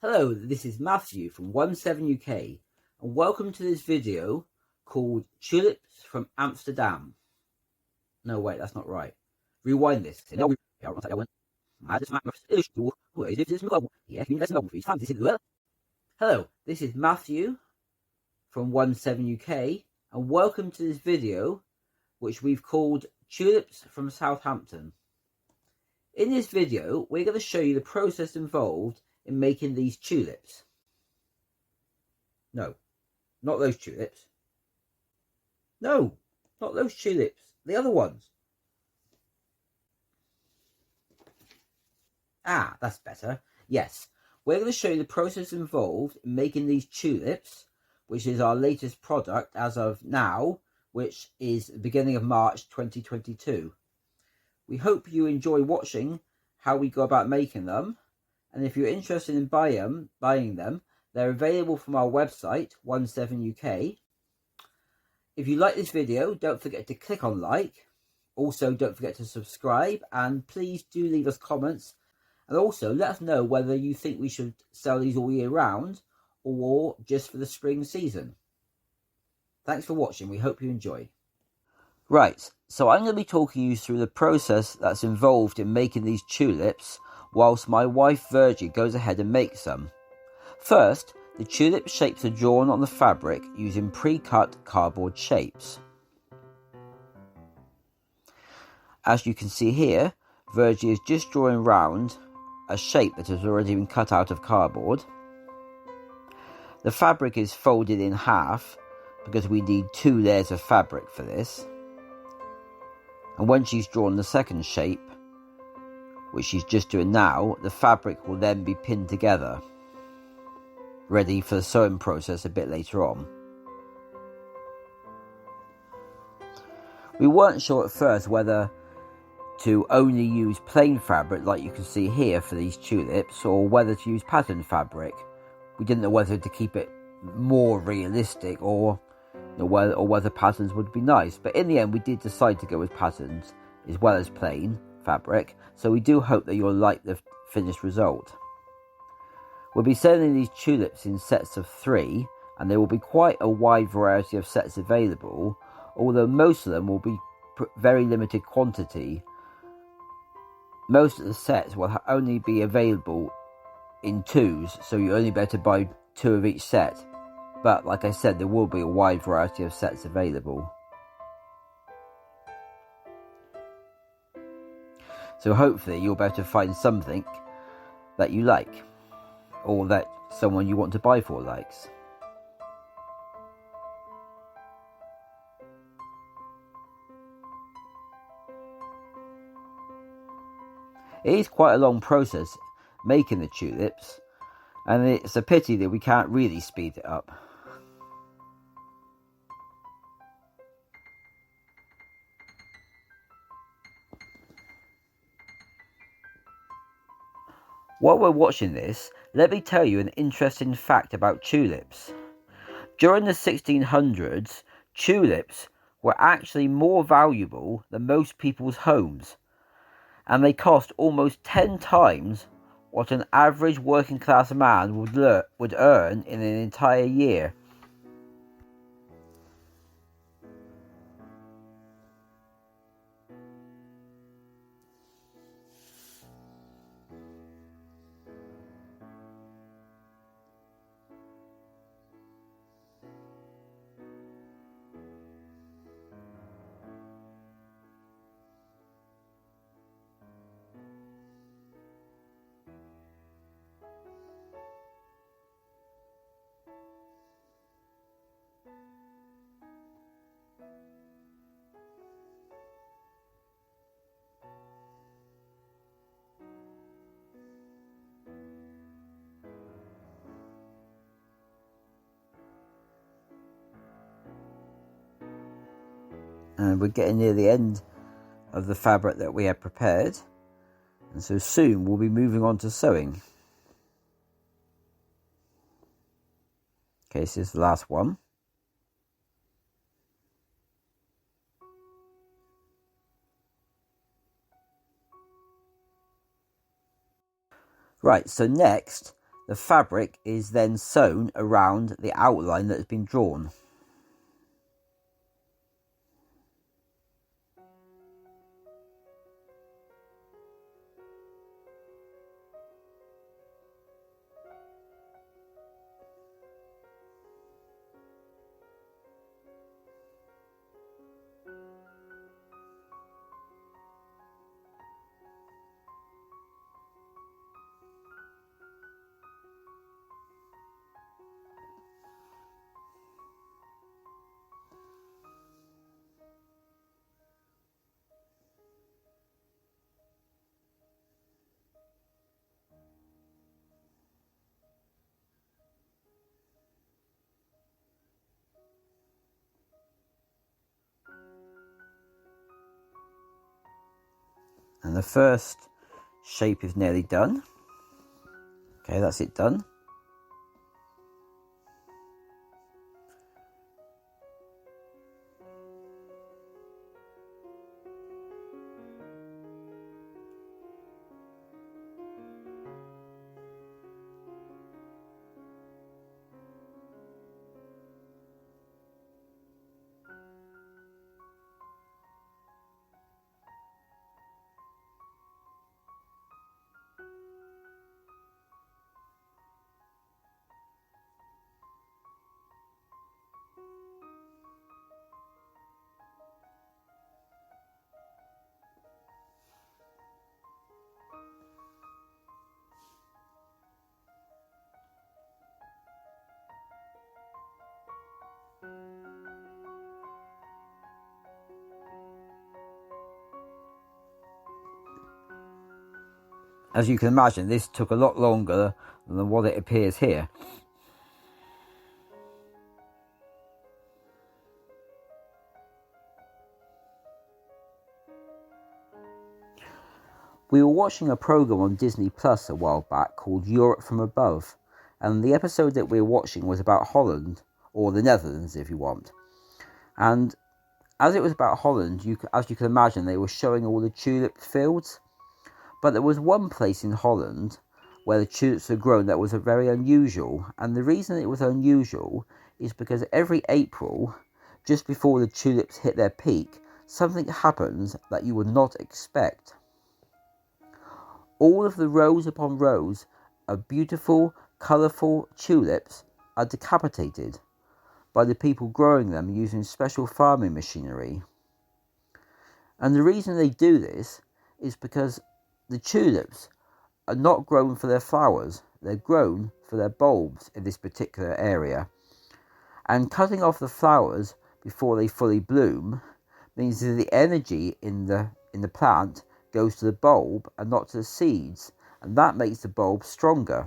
Hello, this is Matthew from 17UK and welcome to this video called Tulips from Amsterdam. No, wait, that's not right. Rewind this. Hello, this is Matthew from 17UK and welcome to this video which we've called Tulips from Southampton. In this video, we're going to show you the process involved in making these tulips. No, not those tulips. No, not those tulips. The other ones. Ah, that's better. Yes, we're going to show you the process involved in making these tulips, which is our latest product as of now, which is the beginning of March 2022. We hope you enjoy watching how we go about making them. And if you're interested in buying them, they're available from our website, 17UK. If you like this video, don't forget to click on like. Also, don't forget to subscribe. And please do leave us comments. And also, let us know whether you think we should sell these all year round or just for the spring season. Thanks for watching. We hope you enjoy. Right, so I'm going to be talking you through the process that's involved in making these tulips, whilst my wife Verji goes ahead and makes them. First, the tulip shapes are drawn on the fabric using pre-cut cardboard shapes. As you can see here, Verji is just drawing round a shape that has already been cut out of cardboard. The fabric is folded in half because we need 2 layers of fabric for this. And when she's drawn the second shape, which she's just doing now, the fabric will then be pinned together, ready for the sewing process a bit later on. We weren't sure at first whether to only use plain fabric like you can see here for these tulips, or whether to use patterned fabric. We didn't know whether to keep it more realistic or whether patterns would be nice, but in the end we did decide to go with patterns as well as plain fabric, so we do hope that you'll like the finished result. We'll be selling these tulips in sets of 3, and there will be quite a wide variety of sets available, although most of them will be very limited quantity. Most of the sets will only be available in 2s, so you only better buy 2 of each set. But like I said, there will be a wide variety of sets available. So hopefully you'll be able to find something that you like, or that someone you want to buy for likes. It is quite a long process making the tulips, and it's a pity that we can't really speed it up. While we're watching this, let me tell you an interesting fact about tulips. During the 1600s, tulips were actually more valuable than most people's homes, and they cost almost 10 times what an average working class man would earn in an entire year. And we're getting near the end of the fabric that we had prepared, and so soon we'll be moving on to sewing. Okay, this is the last one. Right, so next, the fabric is then sewn around the outline that has been drawn. And the first shape is nearly done. Okay, that's it done. As you can imagine, this took a lot longer than what it appears here. We were watching a program on Disney Plus a while back called Europe from Above, and the episode that we were watching was about Holland, or the Netherlands if you want. And as it was about Holland, as you can imagine, they were showing all the tulip fields. But there was one place in Holland where the tulips were grown that was very unusual. And the reason it was unusual is because every April, just before the tulips hit their peak, something happens that you would not expect. All of the rows upon rows of beautiful, colourful tulips are decapitated by the people growing them using special farming machinery. And the reason they do this is because the tulips are not grown for their flowers, they're grown for their bulbs in this particular area. And cutting off the flowers before they fully bloom means that the energy in the plant goes to the bulb and not to the seeds, and that makes the bulb stronger.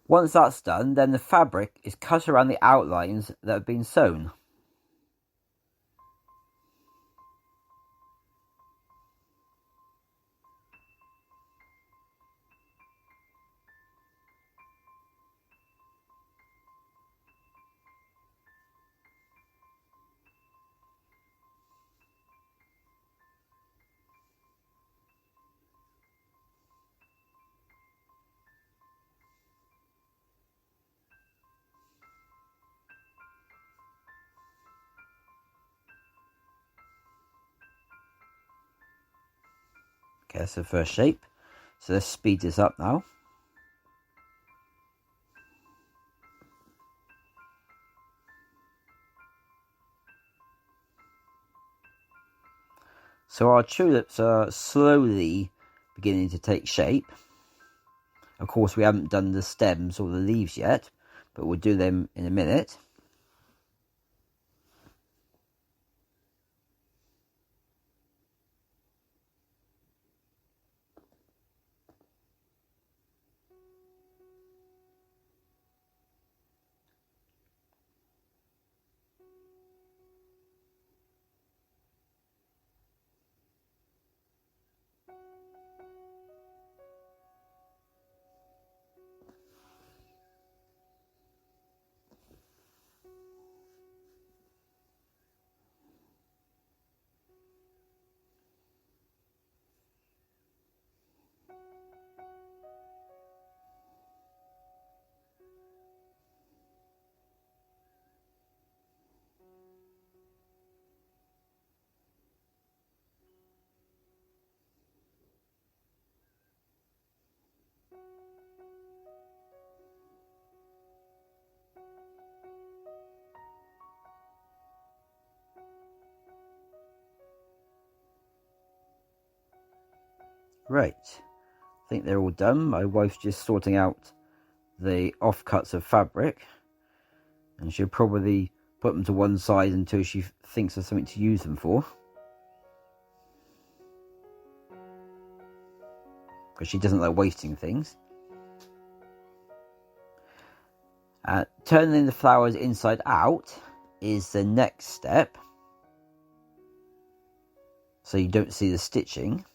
Once that's done, then the fabric is cut around the outlines that have been sewn. Okay, that's the first shape. So let's speed this up now. So our tulips are slowly beginning to take shape. Of course, we haven't done the stems or the leaves yet, but we'll do them in a minute. Right, I think they're all done. My wife's just sorting out the offcuts of fabric, and she'll probably put them to one side until she thinks of something to use them for, because she doesn't like wasting things. Turning the flowers inside out is the next step, so you don't see the stitching,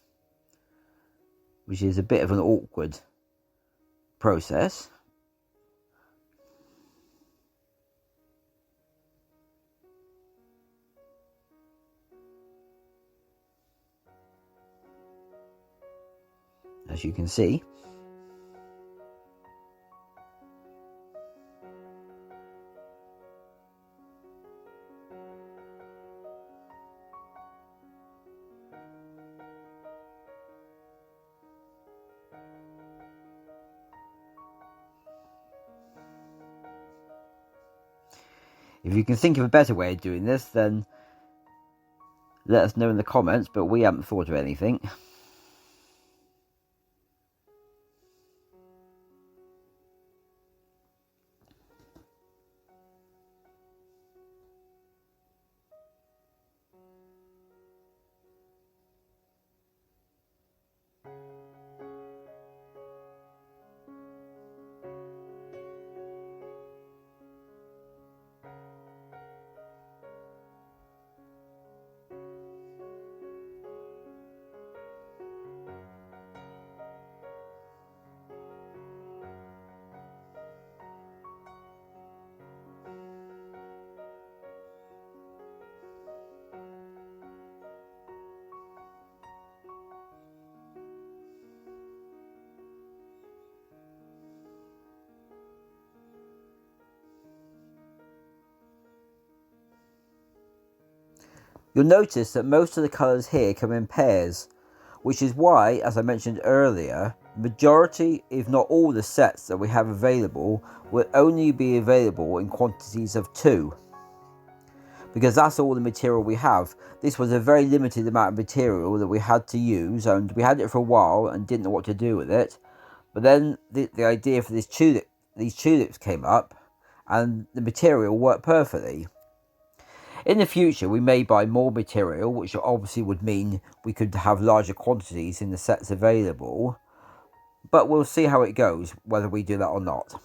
which is a bit of an awkward process. As you can see. If you can think of a better way of doing this, then let us know in the comments, but we haven't thought of anything. You'll notice that most of the colours here come in pairs, which is why, as I mentioned earlier, the majority, if not all the sets that we have available, will only be available in quantities of 2. Because that's all the material we have. This was a very limited amount of material that we had to use, and we had it for a while and didn't know what to do with it. But then the idea for these tulips came up, and the material worked perfectly. In the future, we may buy more material, which obviously would mean we could have larger quantities in the sets available. But we'll see how it goes, whether we do that or not.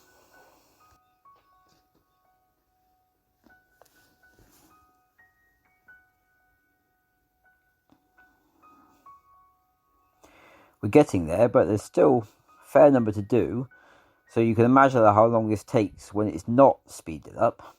We're getting there, but there's still a fair number to do. So you can imagine how long this takes when it's not speeded up.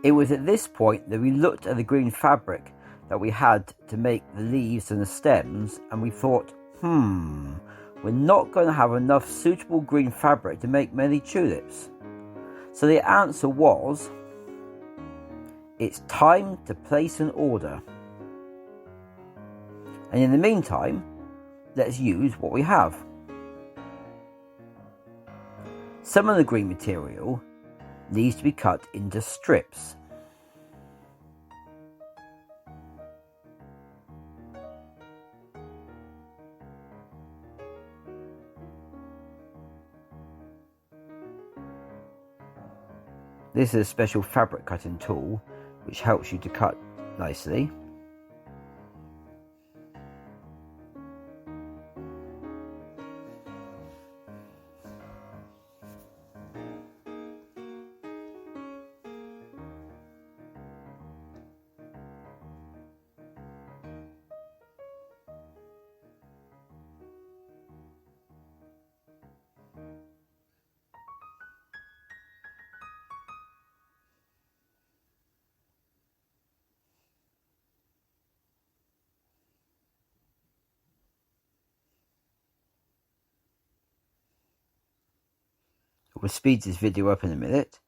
It was at this point that we looked at the green fabric that we had to make the leaves and the stems, and we thought, we're not going to have enough suitable green fabric to make many tulips. So the answer was, it's time to place an order. And in the meantime, let's use what we have. Some of the green material needs to be cut into strips. This is a special fabric cutting tool which helps you to cut nicely. We'll speed this video up in a minute.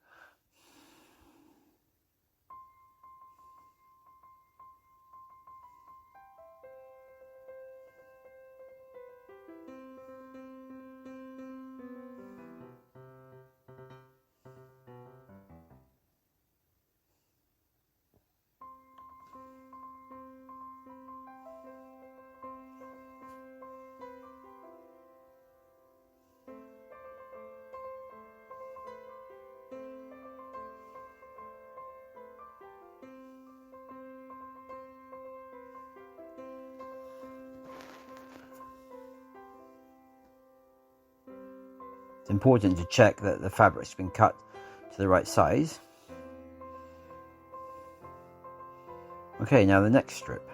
It's important to check that the fabric's been cut to the right size. Okay, now the next strip.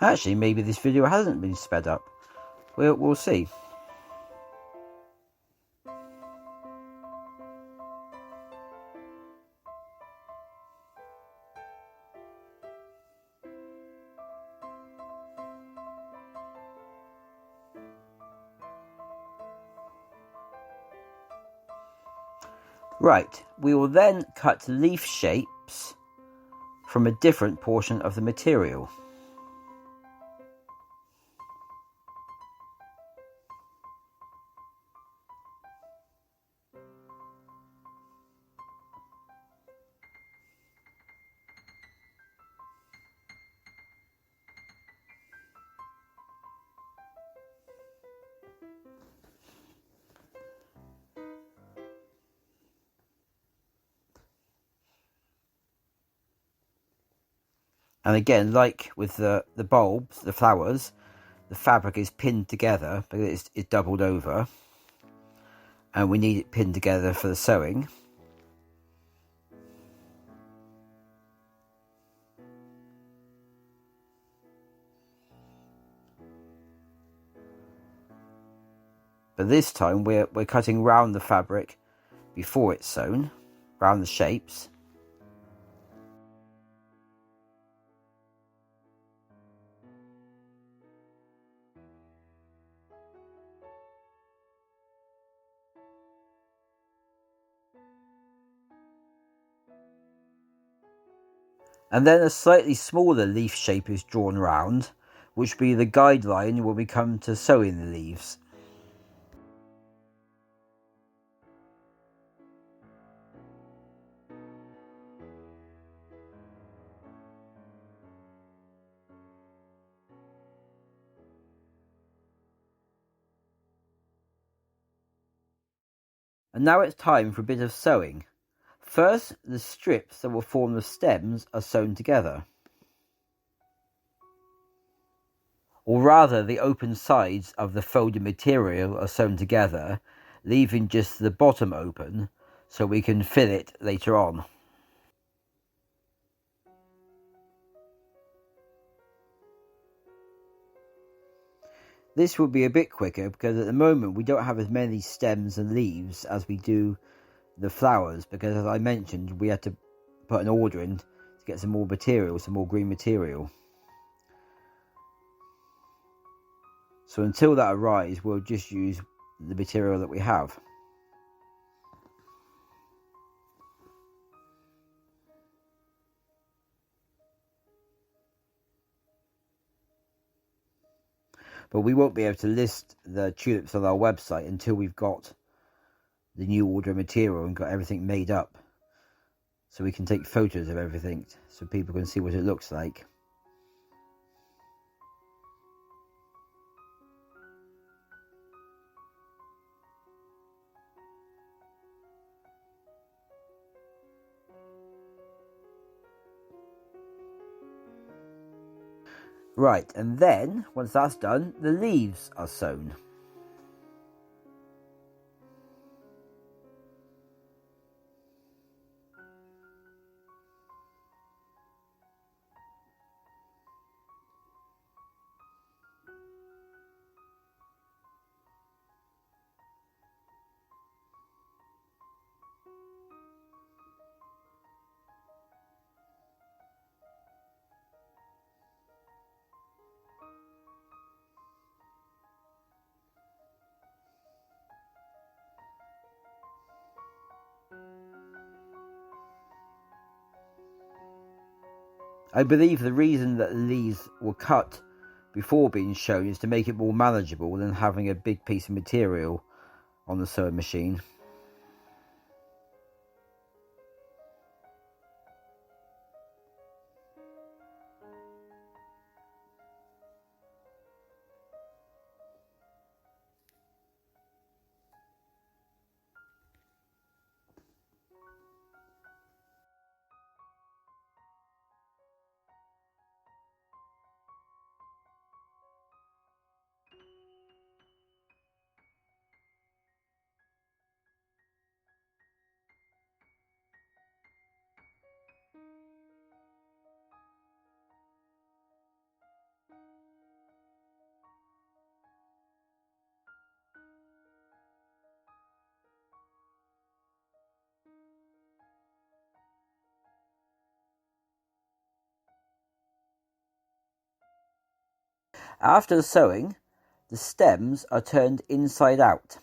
Actually, maybe this video hasn't been sped up. We'll see. Right, we will then cut leaf shapes from a different portion of the material. And again, like with the bulbs, the flowers, the fabric is pinned together because it's doubled over. And we need it pinned together for the sewing. But this time we're cutting round the fabric before it's sewn, round the shapes. And then a slightly smaller leaf shape is drawn round, which will be the guideline when we come to sewing the leaves. And now it's time for a bit of sewing. First, the strips that will form the stems are sewn together. Or rather, the open sides of the folded material are sewn together, leaving just the bottom open so we can fill it later on. This will be a bit quicker because at the moment we don't have as many stems and leaves as we do the flowers, because as I mentioned, we had to put an order in to get some more material, some more green material. So until that arrives, we'll just use the material that we have. But we won't be able to list the tulips on our website until we've got the new order of material and got everything made up, so we can take photos of everything so people can see what it looks like. Right, and then once that's done, the leaves are sewn. I believe the reason that the leaves were cut before being shown is to make it more manageable than having a big piece of material on the sewing machine. After the sewing, the stems are turned inside out.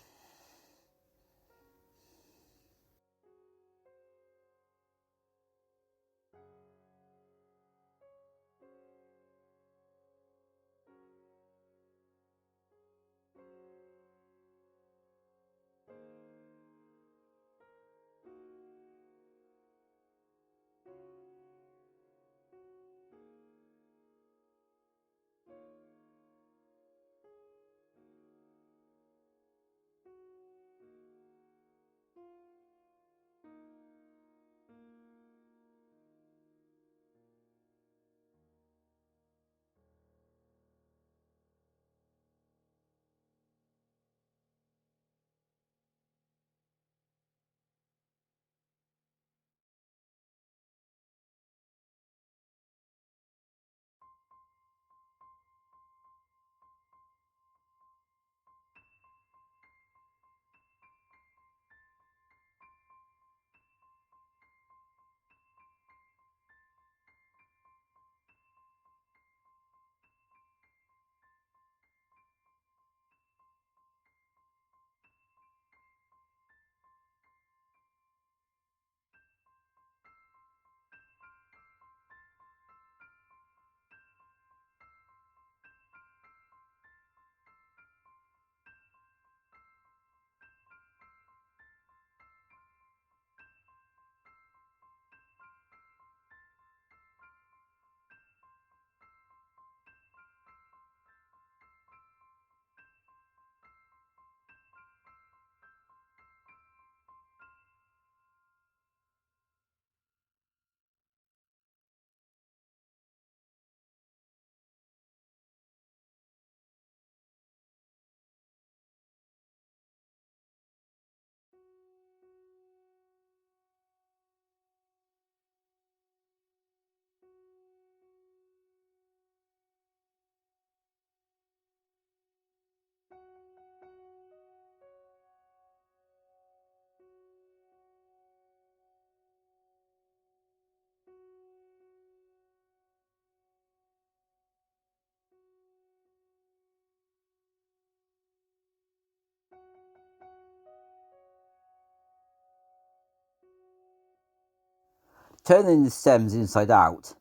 Turning the stems inside out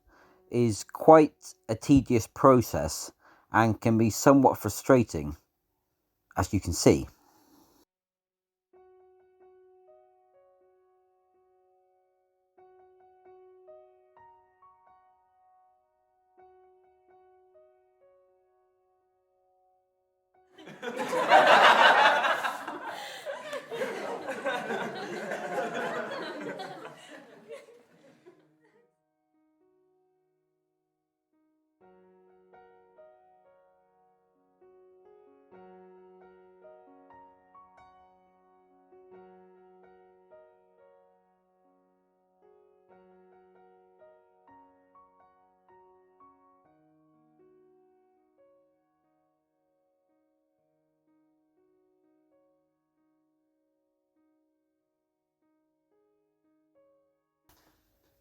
is quite a tedious process and can be somewhat frustrating, as you can see.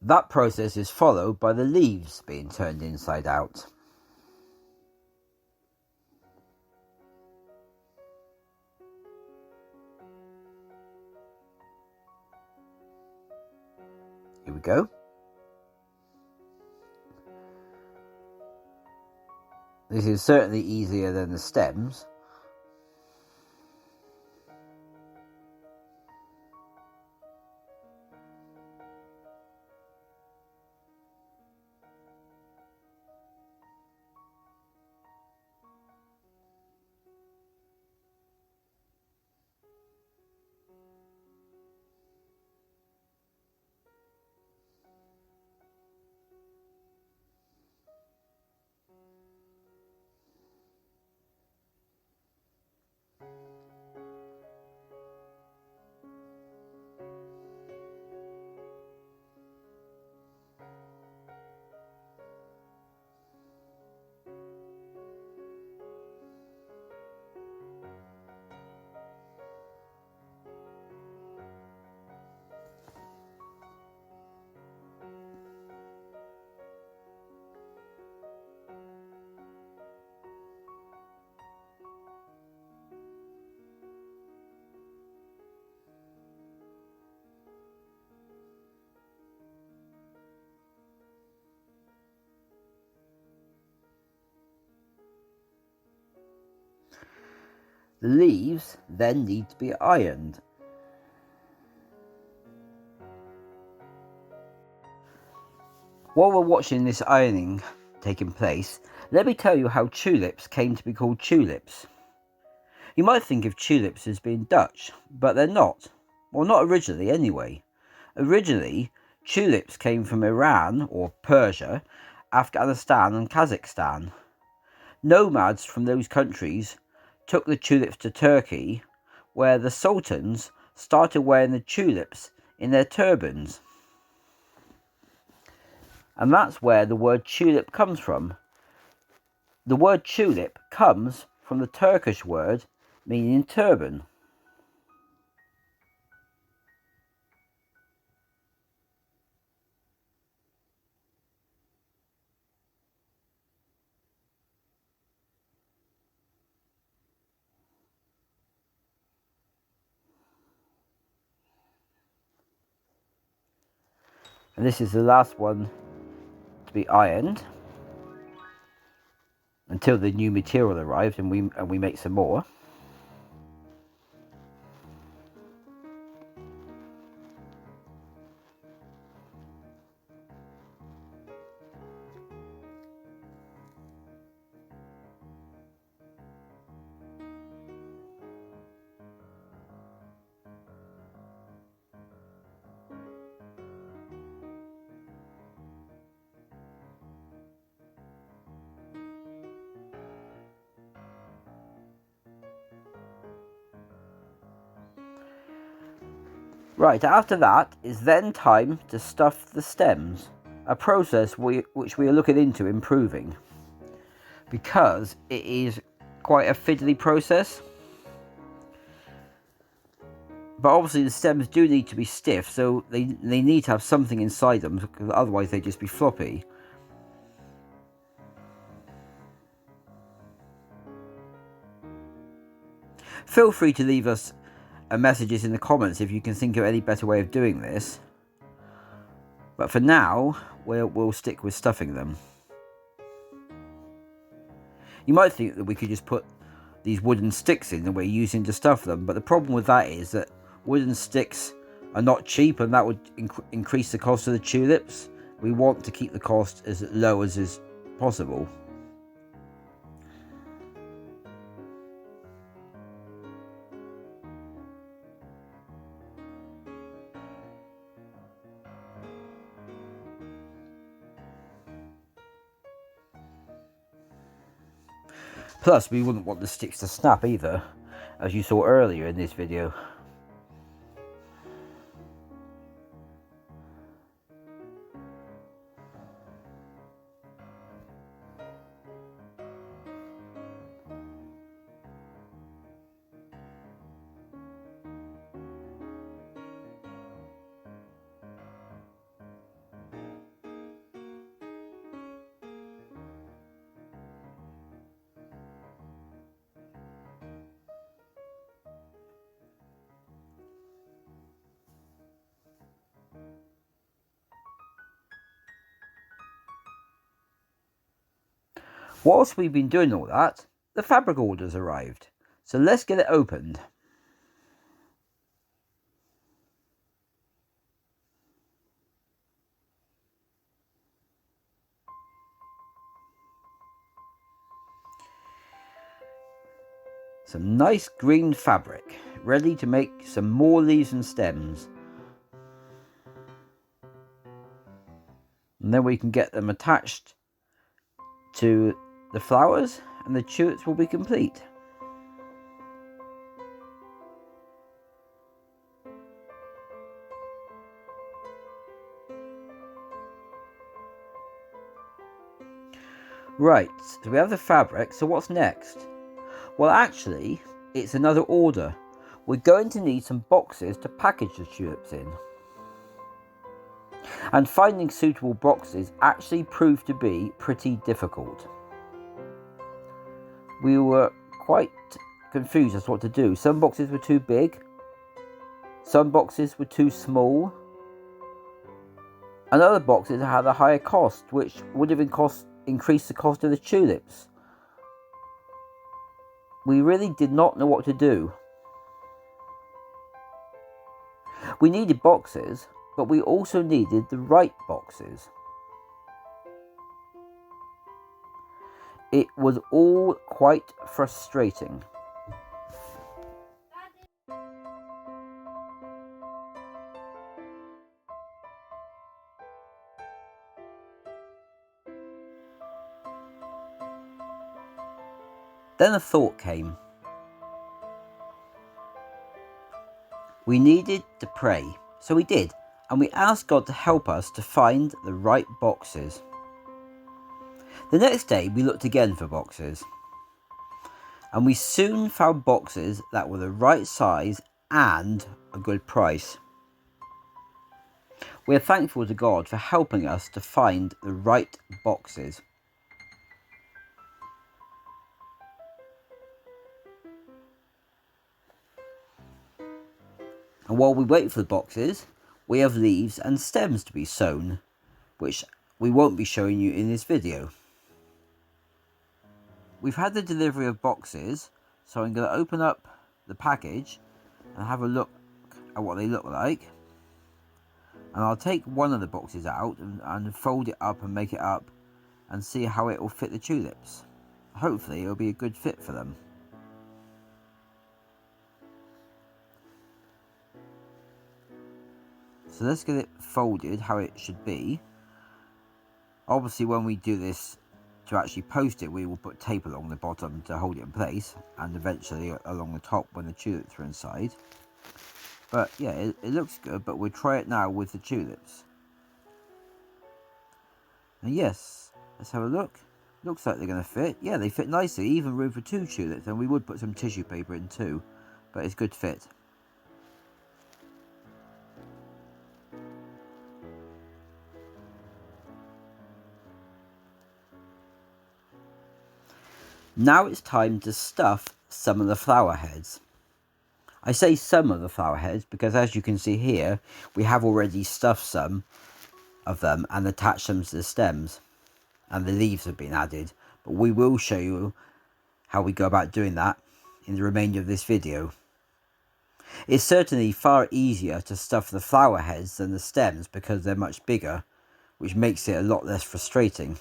That process is followed by the leaves being turned inside out. Here we go. This is certainly easier than the stems. The leaves then need to be ironed. While we're watching this ironing taking place, let me tell you how tulips came to be called tulips. You might think of tulips as being Dutch, but they're not. Well, not originally anyway. Originally, tulips came from Iran or Persia, Afghanistan and Kazakhstan. Nomads from those countries took the tulips to Turkey, where the sultans started wearing the tulips in their turbans. And that's where the word tulip comes from. The word tulip comes from the Turkish word meaning turban. And this is the last one to be ironed until the new material arrives and we make some more. Right, after that is then time to stuff the stems, a process which we are looking into improving because it is quite a fiddly process. But obviously the stems do need to be stiff, so they need to have something inside them, because otherwise they'd just be floppy. Feel free to leave us messages in the comments if you can think of any better way of doing this. But for now, we'll stick with stuffing them. You might think that we could just put these wooden sticks in that we're using to stuff them, but the problem with that is that wooden sticks are not cheap, and that would increase the cost of the tulips. We want to keep the cost as low as is possible. Plus, we wouldn't want the sticks to snap either, as you saw earlier in this video. Whilst we've been doing all that, the fabric orders arrived. So let's get it opened. Some nice green fabric, ready to make some more leaves and stems. And then we can get them attached to the flowers, and the tulips will be complete. Right, so we have the fabric, so what's next? Well, actually, it's another order. We're going to need some boxes to package the tulips in. And finding suitable boxes actually proved to be pretty difficult. We were quite confused as to what to do. Some boxes were too big, some boxes were too small, and other boxes had a higher cost, which would have increased the cost of the tulips. We really did not know what to do. We needed boxes, but we also needed the right boxes. It was all quite frustrating. Then a thought came. We needed to pray, so we did, and we asked God to help us to find the right boxes. The next day we looked again for boxes, and we soon found boxes that were the right size and a good price. We are thankful to God for helping us to find the right boxes. And while we wait for the boxes, we have leaves and stems to be sewn, which we won't be showing you in this video. We've had the delivery of boxes, so I'm going to open up the package and have a look at what they look like. And I'll take one of the boxes out and fold it up and make it up and see how it will fit the tulips. Hopefully it'll be a good fit for them. So let's get it folded how it should be. Obviously when we do this to actually post it, we will put tape along the bottom to hold it in place, and eventually along the top when the tulips are inside. But yeah, it looks good, but we'll try it now with the tulips. And yes, let's have a look. Looks like they're going to fit. Yeah, they fit nicely, even room for 2 tulips, and we would put some tissue paper in too, but it's good fit. Now it's time to stuff some of the flower heads. I say some of the flower heads because, as you can see here, we have already stuffed some of them and attach them to the stems, and the leaves have been added, but we will show you how we go about doing that in the remainder of this video. It's certainly far easier to stuff the flower heads than the stems because they're much bigger, which makes it a lot less frustrating.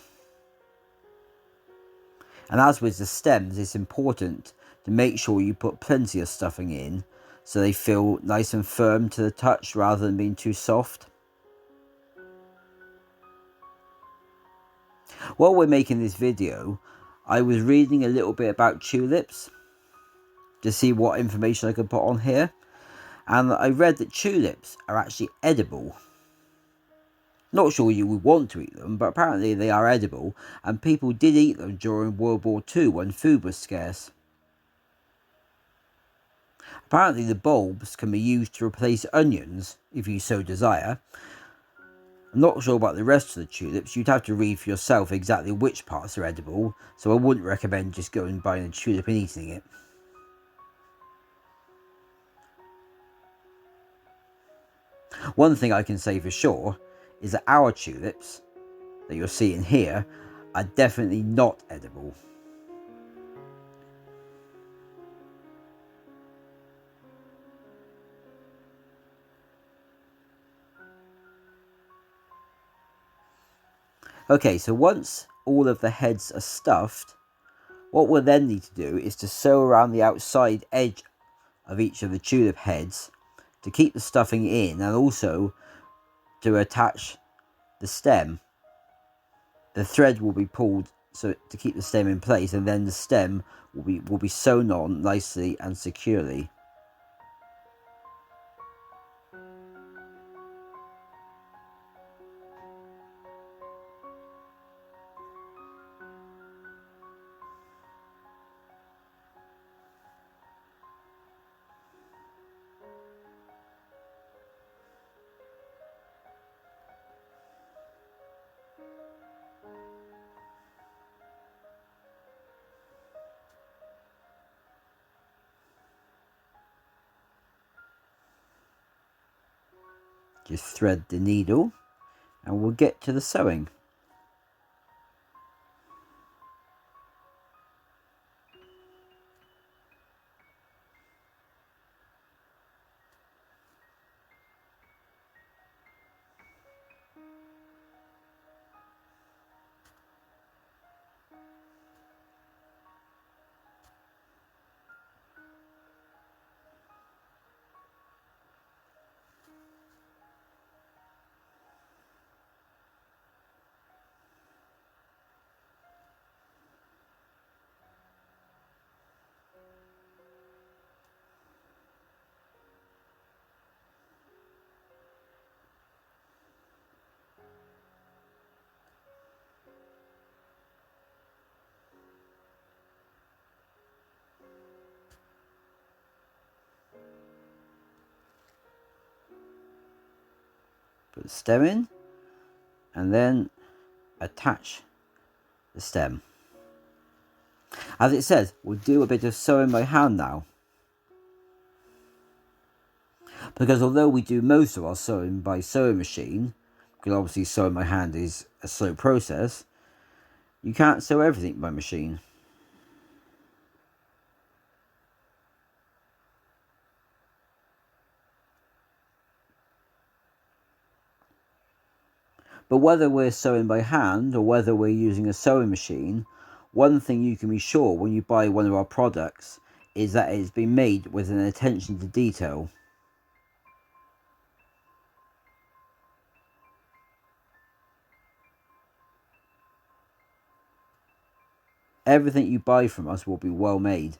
And as with the stems, it's important to make sure you put plenty of stuffing in so they feel nice and firm to the touch rather than being too soft. While we're making this video, I was reading a little bit about tulips to see what information I could put on here, and I read that tulips are actually edible. Not sure you would want to eat them, but apparently they are edible, and people did eat them during World War II when food was scarce. Apparently the bulbs can be used to replace onions, if you so desire. I'm not sure about the rest of the tulips. You'd have to read for yourself exactly which parts are edible, so I wouldn't recommend just going and buying a tulip and eating it. One thing I can say for sure is that our tulips that you're seeing here are definitely not edible. Okay, so once all of the heads are stuffed, what we'll then need to do is to sew around the outside edge of each of the tulip heads to keep the stuffing in, and also to attach the stem. The thread will be pulled so to keep the stem in place, and then the stem will be sewn on nicely and securely. Just thread the needle and we'll get to the sewing. Put the stem in and then attach the stem. As it says, we'll do a bit of sewing by hand now, because although we do most of our sewing by sewing machine, because obviously sewing by hand is a slow process, you can't sew everything by machine. But whether we're sewing by hand or whether we're using a sewing machine, one thing you can be sure when you buy one of our products is that it's been made with an attention to detail. Everything you buy from us will be well made.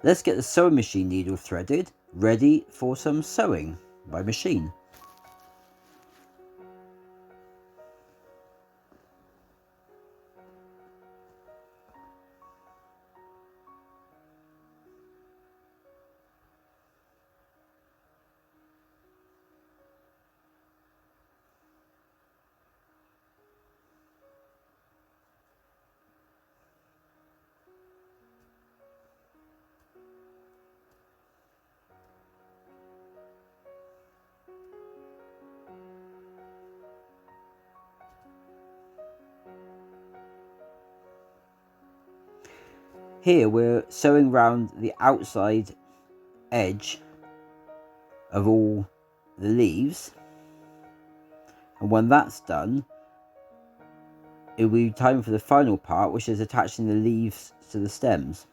Let's get the sewing machine needle threaded, ready for some sewing by machine. Here we're sewing round the outside edge of all the leaves, and when that's done, it will be time for the final part, which is attaching the leaves to the stems.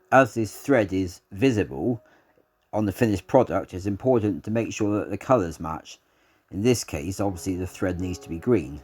As this thread is visible on the finished product, it's important to make sure that the colours match. In this case, obviously the thread needs to be green.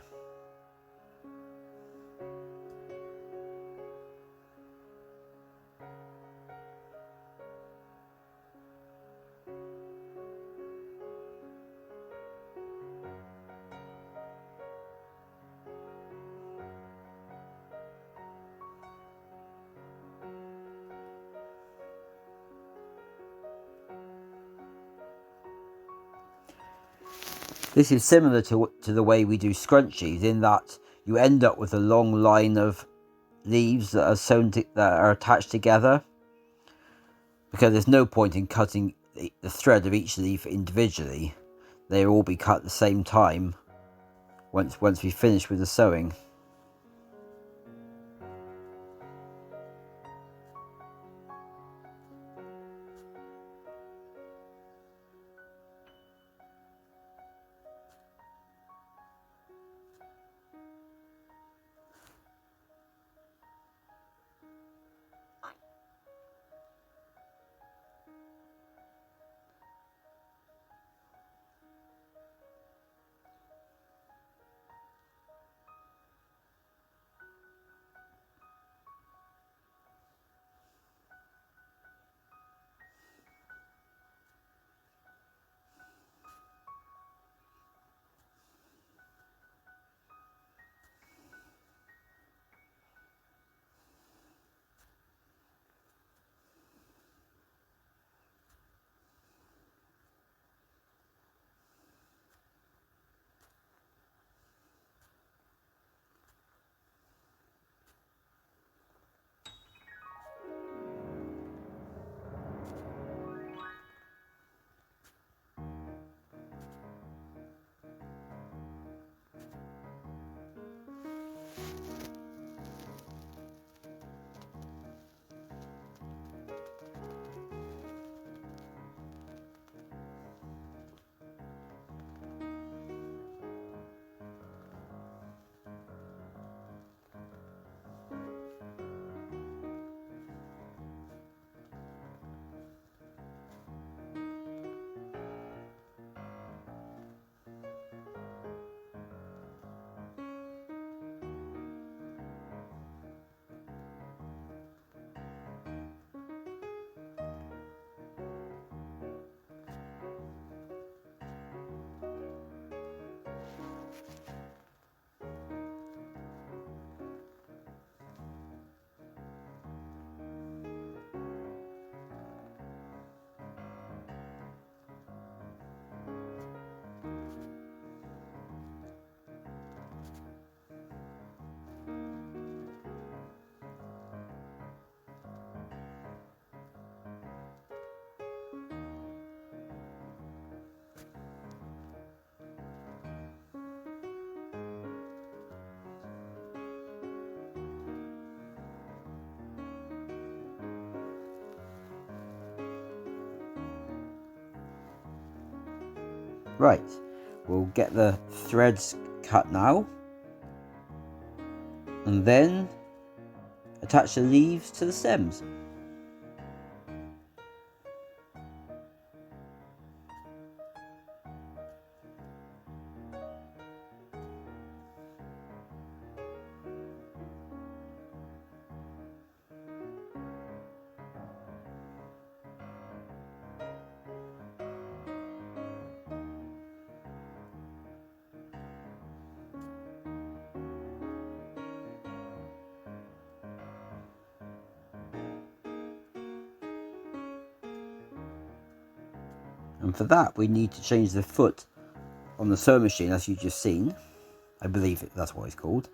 This is similar to the way we do scrunchies, in that you end up with a long line of leaves that are that are attached together, because there's no point in cutting the thread of each leaf individually. They will all be cut at the same time once we finish with the sewing. Right, we'll get the threads cut now, and then attach the leaves to the stems. And for that we need to change the foot on the sewing machine, as you've just seen. I believe that's what it's called.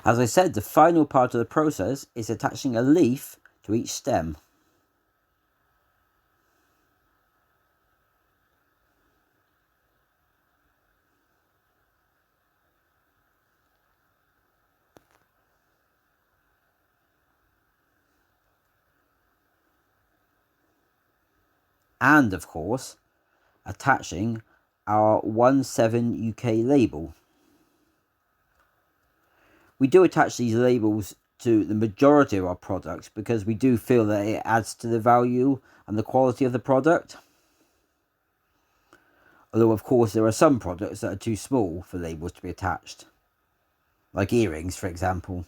As I said, the final part of the process is attaching a leaf to each stem. And of course, attaching our 17 UK label. We do attach these labels to the majority of our products because we do feel that it adds to the value and the quality of the product. Although of course there are some products that are too small for labels to be attached, like earrings for example.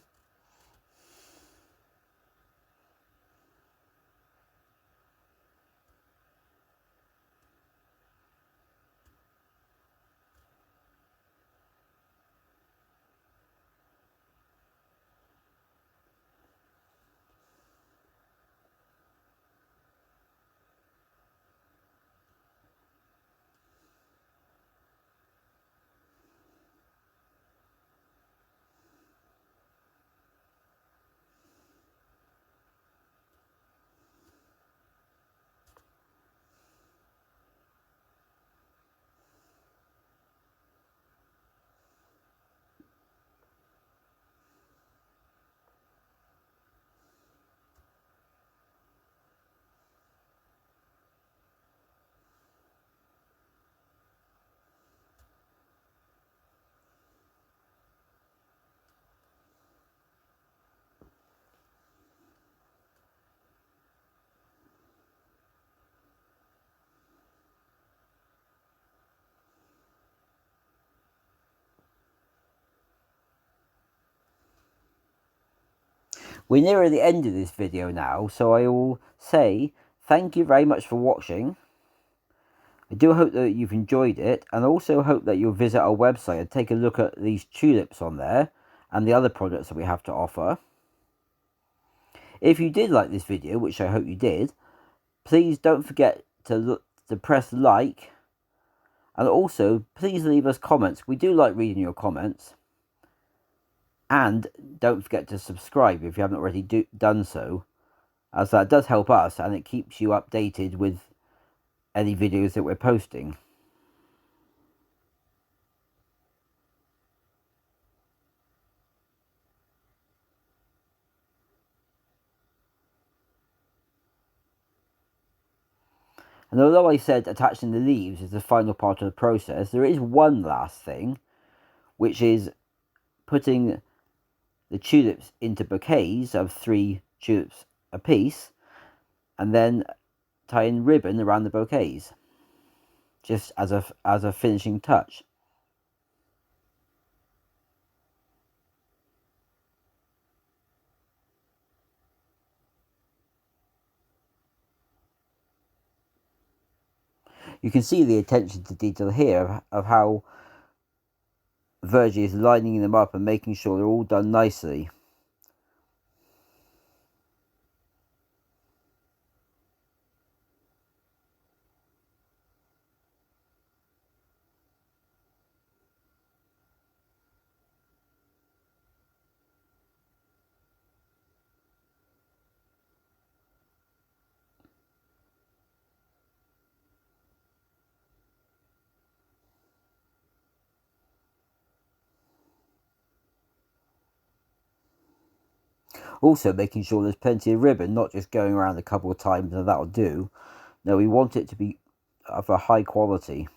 We're nearing the end of this video now, so I will say thank you very much for watching. I do hope that you've enjoyed it, and also hope that you'll visit our website and take a look at these tulips on there and the other products that we have to offer. If you did like this video, which I hope you did, please don't forget to press like, and also please leave us comments. We do like reading your comments. And don't forget to subscribe if you haven't already done so, as that does help us and it keeps you updated with any videos that we're posting. And although I said attaching the leaves is the final part of the process, there is one last thing, which is putting the tulips into bouquets of 3 tulips a piece, and then tying ribbon around the bouquets, just as a finishing touch. You can see the attention to detail here of how Verji is lining them up and making sure they're all done nicely. Also making sure there's plenty of ribbon, not just going around a couple of times and that'll do. No, we want it to be of a high quality.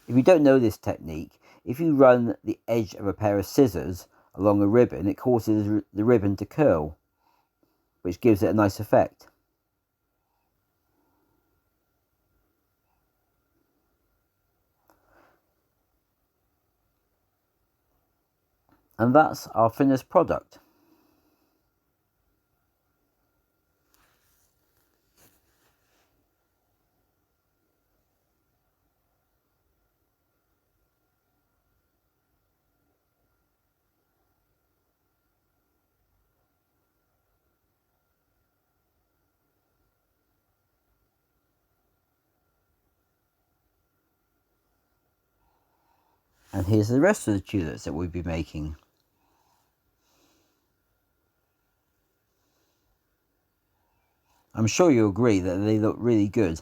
If you don't know this technique, if you run the edge of a pair of scissors along a ribbon, it causes the ribbon to curl, which gives it a nice effect. And that's our finished product. And here's the rest of the tulips that we'll be making. I'm sure you'll agree that they look really good.